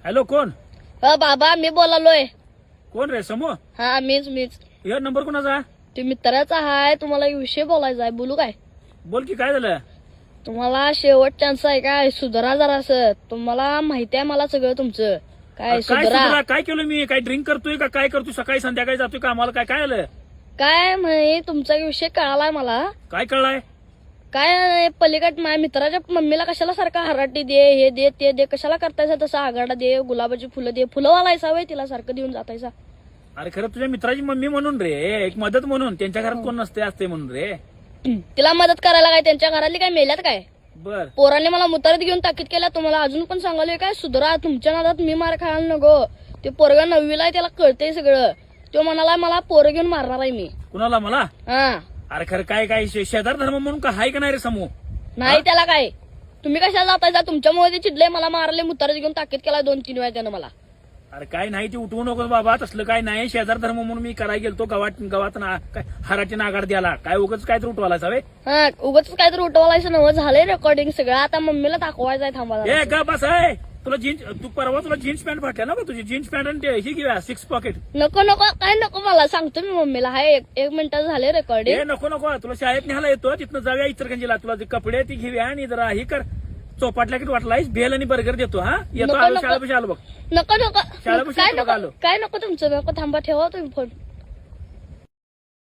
Hello, कोण? बाबा मी बोलालोय. कोण रे? समूह? हा मीच. या नंबर कोणाचा? ते मित्राचा हाय. तुम्हाला एक विषय बोलायचा आहे. बोलू काय? बोल की, काय झालं? तुम्हाला शेवट चान्स आहे काय? सुधारा जरासं. तुम्हाला माहिती आहे मला सगळं तुमचं. काय काय सुधारा? सुधरा? काय केलं मी? काय ड्रिंक करतोय का? काय करतोय? सकाळी संध्याकाळी जातोय का? आम्हाला काय काय आलं? काय म्हणे तुमचा विषय कळालाय मला. काय कळलाय? काय पलीकड माझ्या मित्राच्या मम्मीला कशाला सारखा हराटी दे, हे दे, ते दे, कशाला करतायसा तसा आगाडा दे, गुलाबाची फुलं दे, फुलं वालायसा वय तिला सारखं देऊन जातायसा. अरे खरं तुझ्या मित्राची मम्मी म्हणून रे, एक मदत म्हणून. त्यांच्या घरात कोण नसते असते म्हणून रे. तिला मदत करायला काय त्यांच्या घरातली काय मेल्यात काय? बर, पोराने मला मुतारीत घेऊन ताकीद केल्या. तुम्हाला अजून पण सांगालोय काय सुधरा. तुमच्या नादात मी मार खायला नको. ते पोरगा 9वीला आहे, त्याला कळतंय सगळं. तो म्हणाला मला पोरं घेऊन मारणार आहे मी. कुणाला? मला? हा अरे खरं काय काय शेजार धर्म म्हणून का हाय का नाही रे समूह? नाही त्याला काय. तुम्ही कशाला जातायसा? तुमच्यामुळे ते चिडले, मला मारले, मुतारीत घेऊन ताकीद केला 2-3 वेळा त्यानं मला. अरे काय नाही, ते उठवू नकोस बाबा. तसलं काय नाही. शेजार धर्म म्हणून मी करायला गेलतो गावात काय हराटी नागाड द्याला. काय उगाच काय तर उठवायला हवे. हा उगाच काय तर उठवायचं नवं. झालंय रेकॉर्डिंग सगळं. आता मम्मीला दाखवायचंय. थांबा ए का बस आहे. तुला जीन्स पॅन्ट फाटल्या ना बा तुझी. जीन्स पॅन्ट आणि ते ही घेऊया 6 पॉकेट. नको काय नको मला. सांगतो मी मम्मीला. हाय एक मिनिटात झाले रेकॉर्डिंग. ए नको तुला शाळेत न्यायला येतो. तिथनं जाऊया इचलकरंजीला. तुला जे कपडे ती घेऊया आणि जरा ही कर. चौपाटला किती वाटलाय भेल आणि बर्गर देतो. हा येतो. नको. शाळेपाशी आलो बघ. नको शाळेपाशी काय येतो नको आलो. काय नको तुमचं. नको थांबा. ठेवा तुम्ही फोन.